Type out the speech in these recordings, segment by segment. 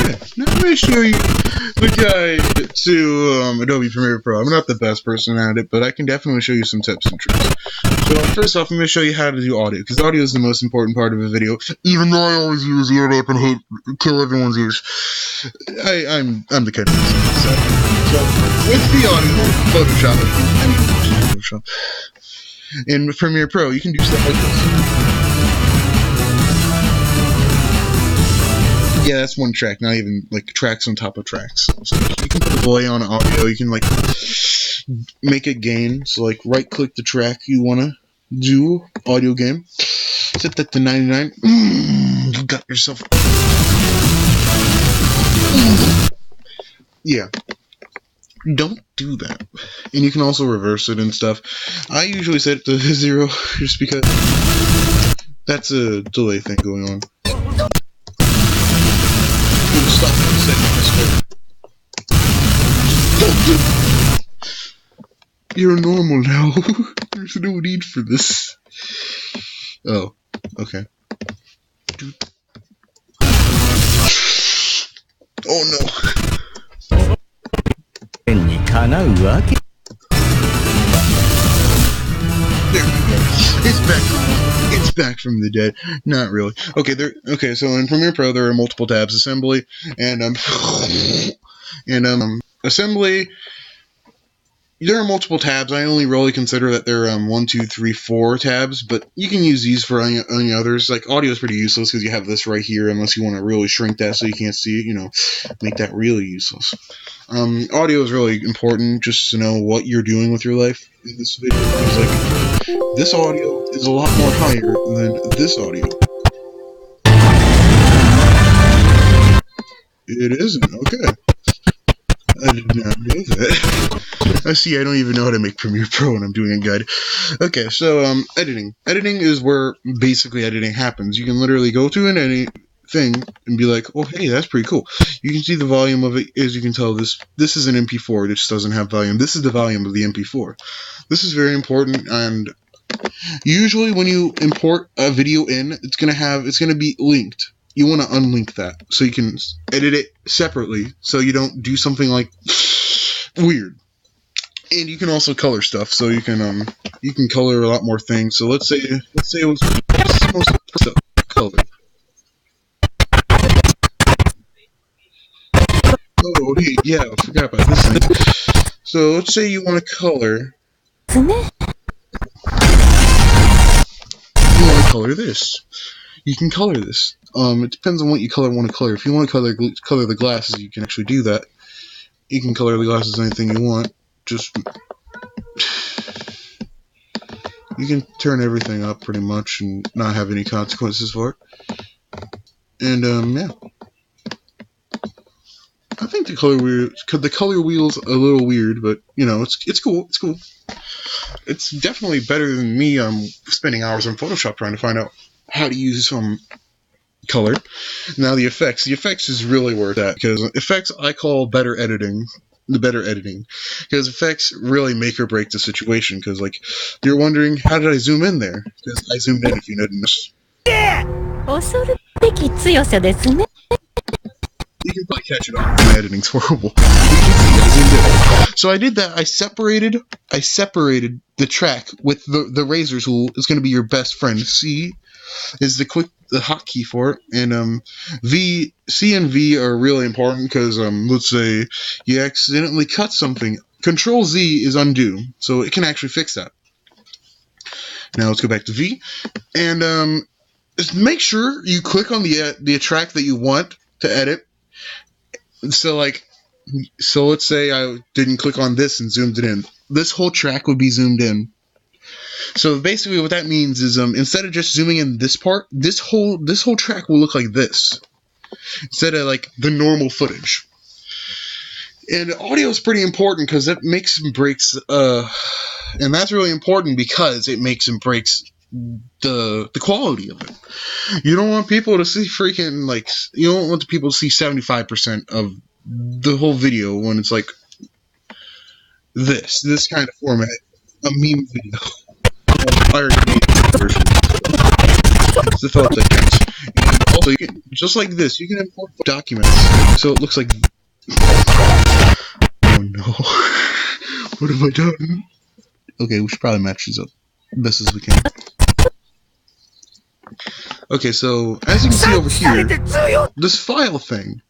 Okay, now I'm going to show you the guide to Adobe Premiere Pro. I'm not the best person at it, but I can definitely show you some tips and tricks. So first off, I'm going to show you how to do audio, because audio is the most important part of a video, even though I always use ear rape and kill everyone's ears. I'm the kind of person. So with the audio, Photoshop, in Premiere Pro, you can do stuff like this. Yeah, that's one track, not even, like, tracks on top of tracks. So you can put a delay on audio, you can, like, make it gain. So, like, right-click the track you want to do, audio gain. Set that to 99. You got yourself... Yeah. Don't do that. And you can also reverse it and stuff. I usually set it to 0, just because that's a delay thing going on. Stop for a second, You're normal now. There's no need for this. Oh, okay. Oh no. There we go. It's back. It's back from the dead. Not really. Okay, so in Premiere Pro there are multiple tabs: assembly and assembly. There are multiple tabs. I only really consider that there are 1, 2, 3, 4 tabs, but you can use these for any others. Like audio is pretty useless because you have this right here, unless you want to really shrink that so you can't see it. You know, make that really useless. Audio is really important just to know what you're doing with your life in this video. Because, like, this audio is a lot more higher than this audio. It isn't? Okay. I did not know that. I see, I don't even know how to make Premiere Pro when I'm doing a guide. Okay, so, editing. Editing is where basically editing happens. You can literally go to anything and be like, oh, hey, that's pretty cool. You can see the volume of it. As you can tell, this is an MP4. It just doesn't have volume. This is the volume of the MP4. This is very important, and usually when you import a video in, it's gonna be linked. You want to unlink that so you can edit it separately, so you don't do something like weird. And you can also color stuff, so you can color a lot more things. So let's say it was most color. Oh, hey, yeah, I forgot about this thing. So let's say you want to color. You want to color this. You can color this. It depends on what you want to color. If you want to color the glasses, you can actually do that. You can color the glasses anything you want. Just you can turn everything up pretty much and not have any consequences for it. And yeah. I think the color wheel's a little weird, but you know, it's cool. It's cool. It's definitely better than me spending hours on Photoshop trying to find out how to use some color. Now the effects is really where it's at, because effects I call better editing. The better editing, because effects really make or break the situation. Because like you're wondering, how did I zoom in there? Because I zoomed in, if you notice. Yeah. You can probably catch it off. My editing's horrible. So I did that. I separated the track with the razor tool. Is going to be your best friend. C is the hotkey for it, and C and V are really important because let's say you accidentally cut something. Control Z is undo, so it can actually fix that. Now let's go back to V, and just make sure you click on the track that you want to edit. So let's say I didn't click on this and zoomed it in. This whole track would be zoomed in. So basically what that means is instead of just zooming in this part, this whole track will look like this. Instead of like the normal footage. And audio is pretty important because it makes and breaks and that's really important because it makes and breaks the quality of it. You don't want people to see freaking like you don't want the people to see 75% of the whole video when it's like this kind of format, a meme video. I already made a version. It's the thought that counts. And also So you can, just like this, you can import documents. So it looks like. Oh no! What have I done? Okay, we should probably match these up best as we can. Okay, so as you can see over here, this file thing.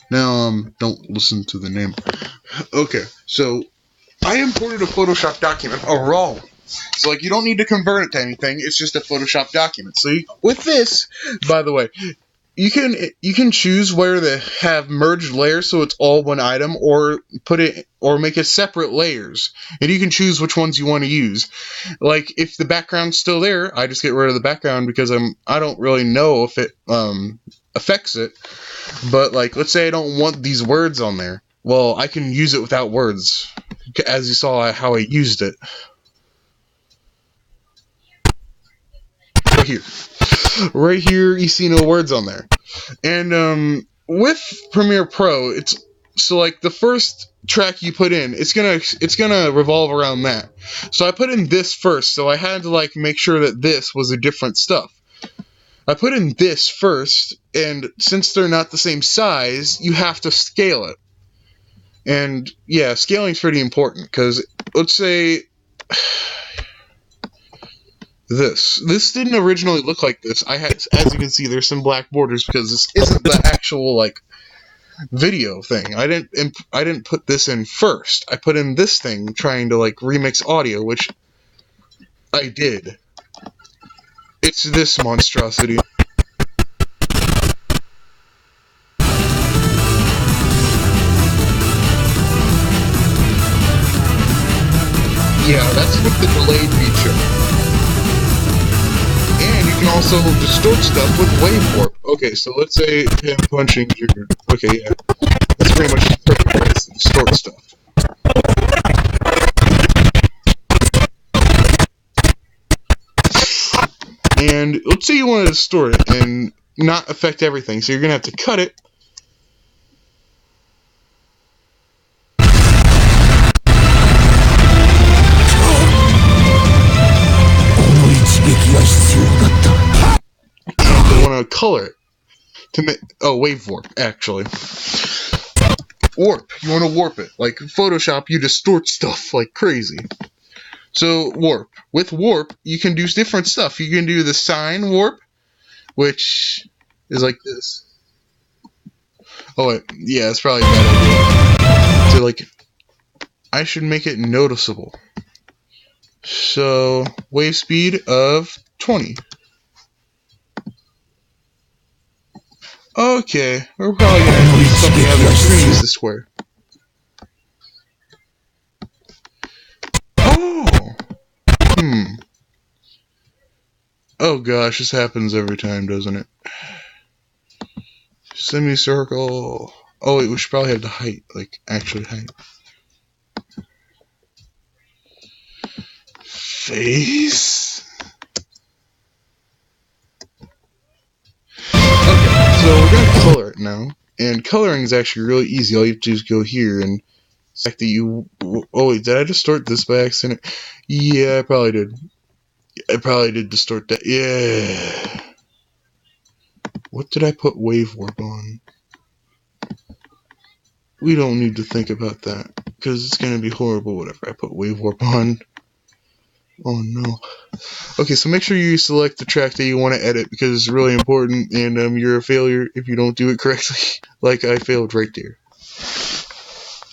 Now, don't listen to the name. Okay, so I imported a Photoshop document, a raw one. So, like, you don't need to convert it to anything. It's just a Photoshop document. So, with this, by the way, you can choose where to have merged layers, so it's all one item, or make it separate layers, and you can choose which ones you want to use. Like, if the background's still there, I just get rid of the background because I don't really know if it affects it. But like, let's say I don't want these words on there. Well, I can use it without words, as you saw how I used it. Right here, you see no words on there. And with Premiere Pro, it's so like the first track you put in, it's gonna revolve around that. So I put in this first, so I had to like make sure that this was a different stuff. I put in this first, and since they're not the same size, you have to scale it. And yeah, scaling's pretty important, because let's say this didn't originally look like this. I had, as you can see, there's some black borders because this isn't the actual like video thing. I didn't put this in first. I put in this thing trying to like remix audio, which I did. It's this monstrosity. Yeah, that's with the delayed feature. And you can also distort stuff with wave warp. Okay, so let's say him punching your... Okay, yeah. That's pretty much perfect, right? It's distort stuff. And let's say you want to distort it and not affect everything, so you're going to have to cut it. You want to color it to make wave warp actually. Warp. You want to warp it like Photoshop. You distort stuff like crazy. So warp. With warp, you can do different stuff. You can do the sine warp, which is like this. Oh wait, yeah, it's probably a bad idea. So like, I should make it noticeable. So wave speed of 20. Okay, we're probably gonna need something other than use the square. Oh! Oh gosh, this happens every time, doesn't it? Semicircle. Oh wait, we should probably have the height, like, actually height. Face? Okay, so we're gonna color it now. And coloring is actually really easy. All you have to do is go here and select the oh wait, did I distort this by accident? Yeah, I probably did. I probably did distort that. Yeah. What did I put wave warp on? We don't need to think about that, because it's going to be horrible whatever I put wave warp on. Oh no. Okay, so make sure you select the track that you want to edit, because it's really important, and you're a failure if you don't do it correctly. Like I failed right there.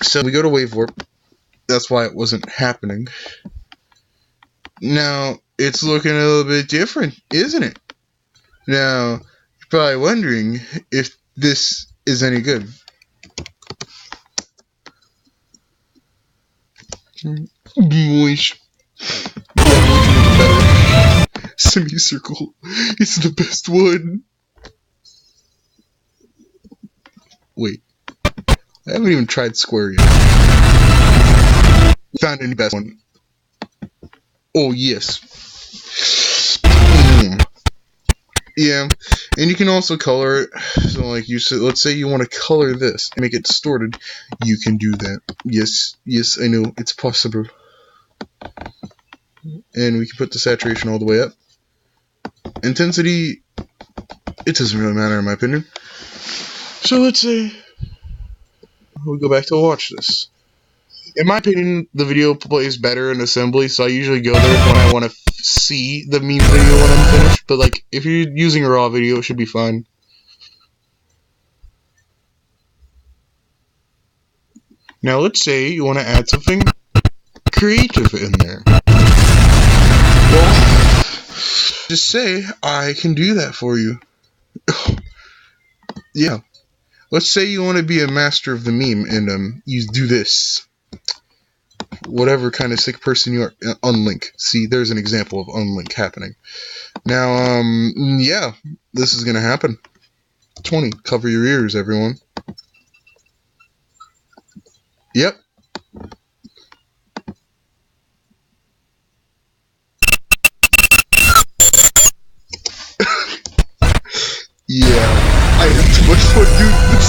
So we go to wave warp. That's why it wasn't happening. Now, it's looking a little bit different, isn't it? Now, you're probably wondering if this is any good. Moish. Semicircle. It's the best one. Wait. I haven't even tried square yet. Found any best one. Oh, yes. Yeah, and you can also color it. So, like you said, let's say you want to color this and make it distorted. You can do that. Yes, yes, I know it's possible. And we can put the saturation all the way up. Intensity, it doesn't really matter in my opinion. So let's say we go back to watch this. In my opinion, the video plays better in assembly, so I usually go there when I want to see the meme video when I'm finished. But like, if you're using a raw video, it should be fine. Now let's say you want to add something creative in there. Well, just say I can do that for you. Yeah. Let's say you want to be a master of the meme and you do this. Whatever kind of sick person you are, unlink. See, there's an example of unlink happening. Now, yeah, this is gonna happen. 20. Cover your ears, everyone. Yep. Yeah, I have too much fun doing this.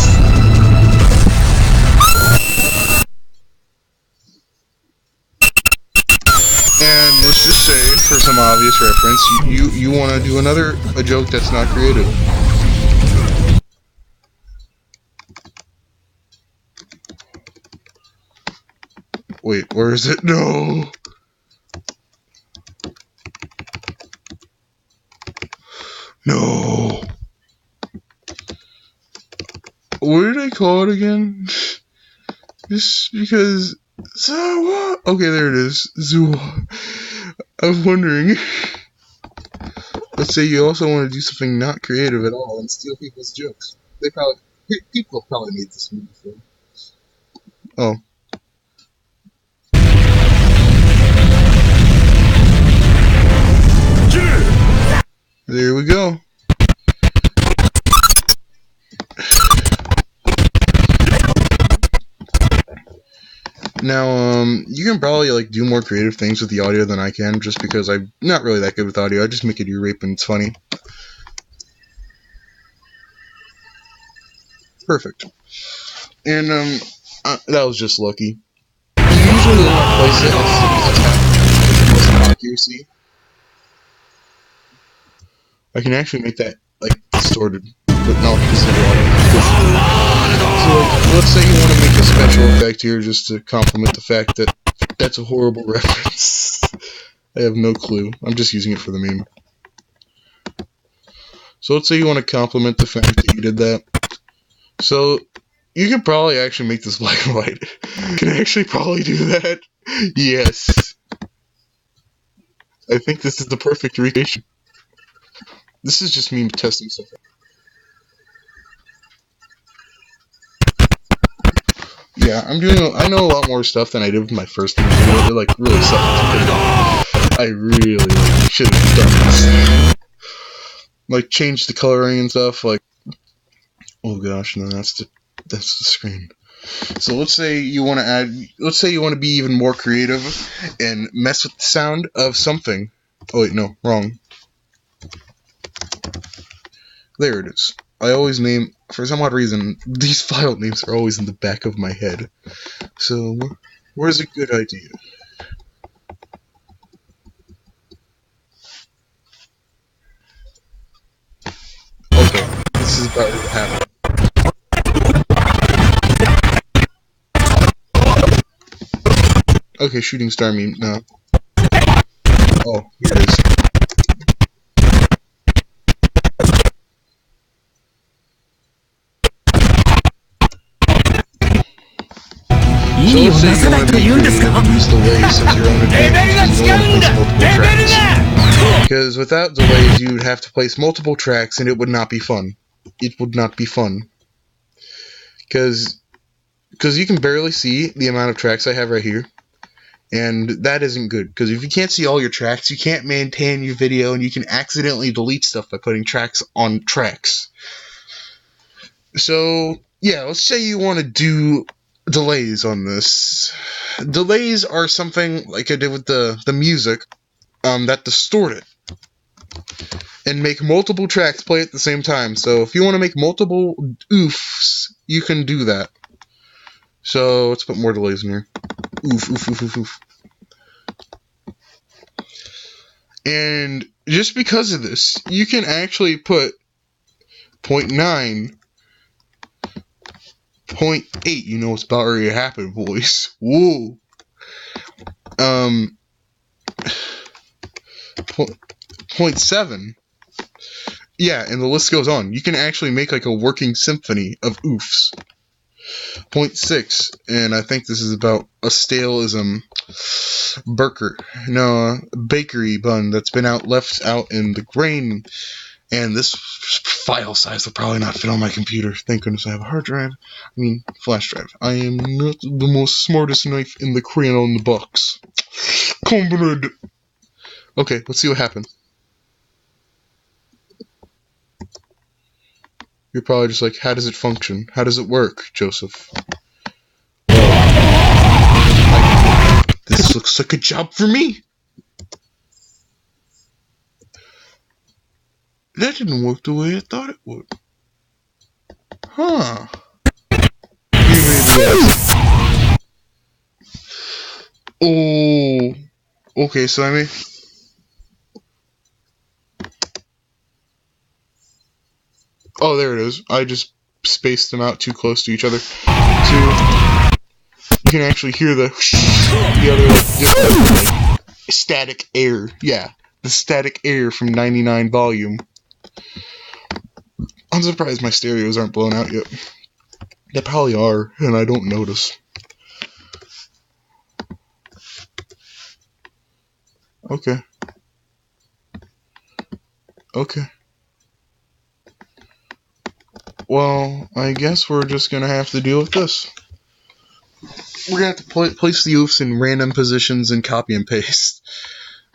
And let's just say, for some obvious reference, you want to do a joke that's not creative. Wait, where is it? No! No! What did I call it again? Just because... So, okay, there it is. I was wondering. Let's say you also want to do something not creative at all and steal people's jokes. People have probably made this movie before. Oh. There we go. Now, you can probably like do more creative things with the audio than I can, just because I'm not really that good with audio. I just make it ear rape and it's funny. Perfect. And that was just lucky. You usually want to place it as accuracy. I can actually make that like distorted, but not because of the audio. So, like, let's say you want to make a special effect here just to compliment the fact that that's a horrible reference. I have no clue. I'm just using it for the meme. So let's say you want to compliment the fact that you did that. So you can probably actually make this black and white. You can actually probably do that. Yes. I think this is the perfect recreation. This is just me testing something. Yeah, I know a lot more stuff than I did with my first video. It like really sucked. I really should have done this. Like change the coloring and stuff, like oh gosh, no, that's the screen. So let's say you want to be even more creative and mess with the sound of something. Oh wait, no, wrong. There it is. I always name, for some odd reason, these file names are always in the back of my head. So, where's a good idea? Okay, this is about to happen. Okay, shooting star meme, no. Oh, here it is. So let's say you want to be creative and use delays as your own advantage, you want to place multiple tracks. Because without delays, you would have to place multiple tracks, and it would not be fun. It would not be fun. Because you can barely see the amount of tracks I have right here, and that isn't good. Because if you can't see all your tracks, you can't maintain your video, and you can accidentally delete stuff by putting tracks on tracks. So, yeah, let's say you want to do delays on this. Delays are something like I did with the music that distort it and make multiple tracks play at the same time. So if you want to make multiple oofs, you can do that. So let's put more delays in here. Oof, oof, oof, oof, oof. And just because of this, you can actually put 0.9, 0.8. You know it's about ready to happen, boys. Whoa. 0.7. Yeah, and the list goes on. You can actually make like a working symphony of oofs. 0.6, and I think this is about a staleism bakery bun that's been left out in the grain, and this file size will probably not fit on my computer. Thank goodness I have a hard drive. Flash drive. I am not the most smartest knife in the crayon on the box. Comrade. Okay, let's see what happens. You're probably just like, how does it function? How does it work, Joseph? This looks like a job for me. That didn't work the way I thought it would. Huh. Oh. Okay, so I mean... Oh, there it is. I just spaced them out too close to each other. You can actually hear the other different static air. Yeah, the static air from 99 volume. I'm surprised my stereos aren't blown out yet. They probably are, and I don't notice. Okay. Okay. Well, I guess we're just gonna have to deal with this. We're gonna have to place the oofs in random positions and copy and paste.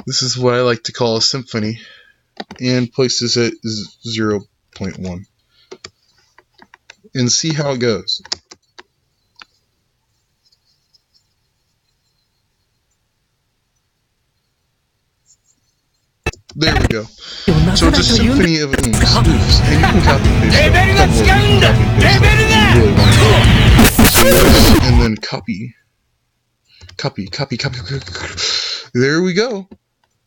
This is what I like to call a symphony. And place this at 0.1. And see how it goes. There we go. So it's a symphony of oofs, and you can copy and paste them. And then copy. There we go.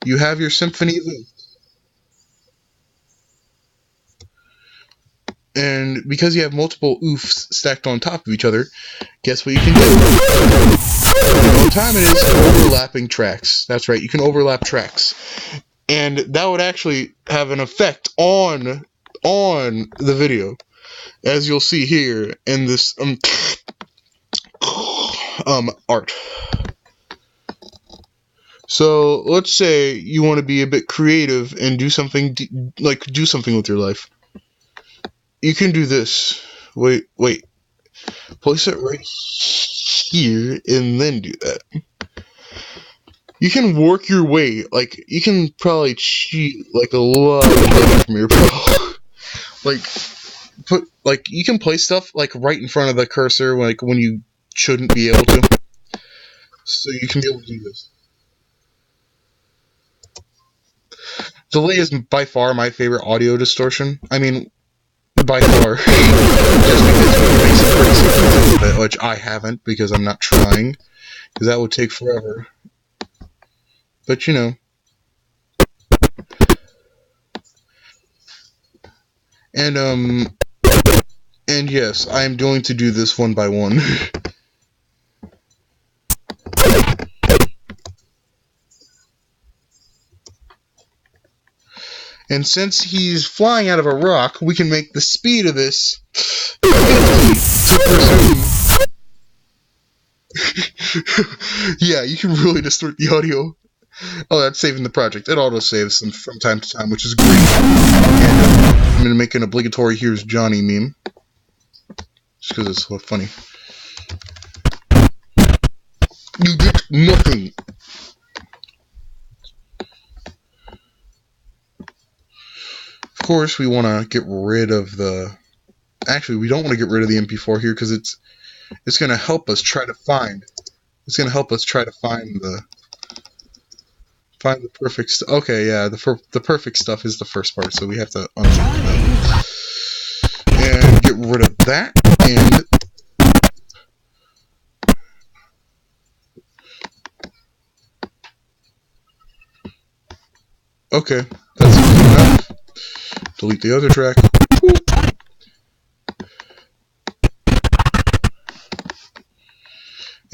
You have your symphony of oofs. And because you have multiple oofs stacked on top of each other, guess what you can do? You know what time it is? Overlapping tracks. That's right, you can overlap tracks. And that would actually have an effect on the video, as you'll see here in this art. So let's say you want to be a bit creative and do something with your life. You can do this. Wait. Place it right here and then do that. You can work your way, you can probably cheat, a lot of Premiere Pro. You can place stuff, right in front of the cursor, when you shouldn't be able to. So you can be able to do this. Delay is by far my favorite audio distortion. By far. Just because it makes it pretty simple, which I haven't, because I'm not trying. Because that would take forever. But you know. And yes, I am going to do this one by one. And since he's flying out of a rock, we can make the speed of this 50 to presume. Yeah, you can really distort the audio. Oh, that's saving the project. It auto-saves them from time to time, which is great. And I'm going to make an obligatory Here's Johnny meme. Just because it's so funny. You get nothing. Of course, we want to get rid of the... Actually, we don't want to get rid of the MP4 here because it's going to help us try to find... It's going to help us try to find the perfect stuff. Okay, yeah, the perfect stuff is the first part, so we have to unlock that. And get rid of that, and... Okay, that's easy enough. Delete the other track.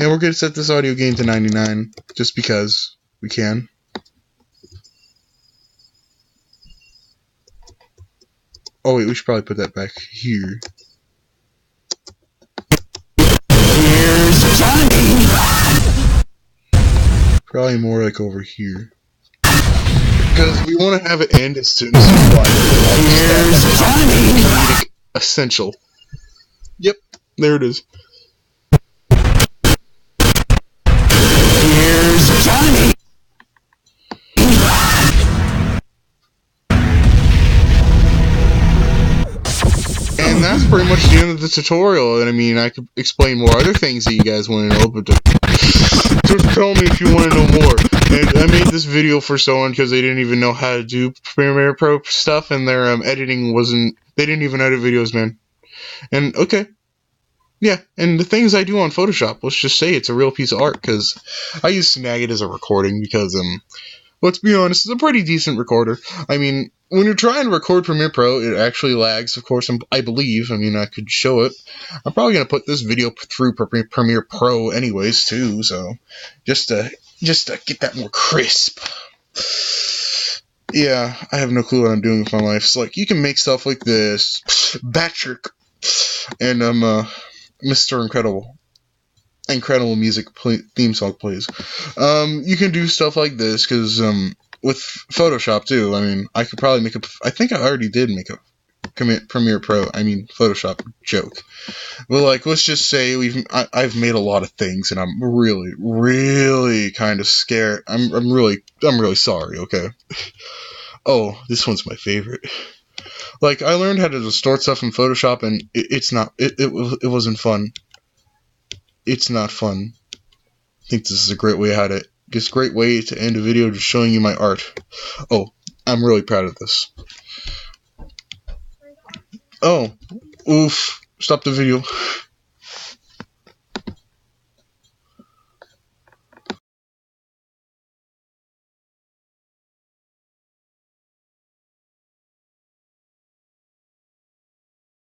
And we're going to set this audio gain to 99, just because we can. Oh wait, we should probably put that back here. Here's Johnny! Probably more like over here. Because we want to have it end as soon as we fly. Here's Johnny! Comedic essential. Yep, there it is. Here's Johnny! And that's pretty much the end of the tutorial. And I mean, I could explain more other things that you guys want to know, but just tell me if you want to know more. And I made this video for someone because they didn't even know how to do Premiere Pro stuff, and their editing wasn't. They didn't even edit videos, man. And okay, yeah. And the things I do on Photoshop, let's just say it's a real piece of art, because I use Snaggit as a recording because let's be honest, it's a pretty decent recorder. I mean, when you're trying to record Premiere Pro, it actually lags, of course, I believe. I mean, I could show it. I'm probably going to put this video through Premiere Pro anyways, too, so just to get that more crisp. Yeah, I have no clue what I'm doing with my life. So, like, you can make stuff like this, Batrick, and Mr. Incredible music theme song plays. You can do stuff like this, because, with Photoshop, too. I mean, I could probably make I think I already did make a Premiere Pro, Photoshop joke. But, like, let's just say I've made a lot of things, and I'm really, really kind of scared. I'm really sorry, okay? Oh, this one's my favorite. Like, I learned how to distort stuff in Photoshop, and it wasn't fun. It's not fun. I think this is a great way great way to end a video, just showing you my art. Oh, I'm really proud of this. Oh, oof. Stop the video.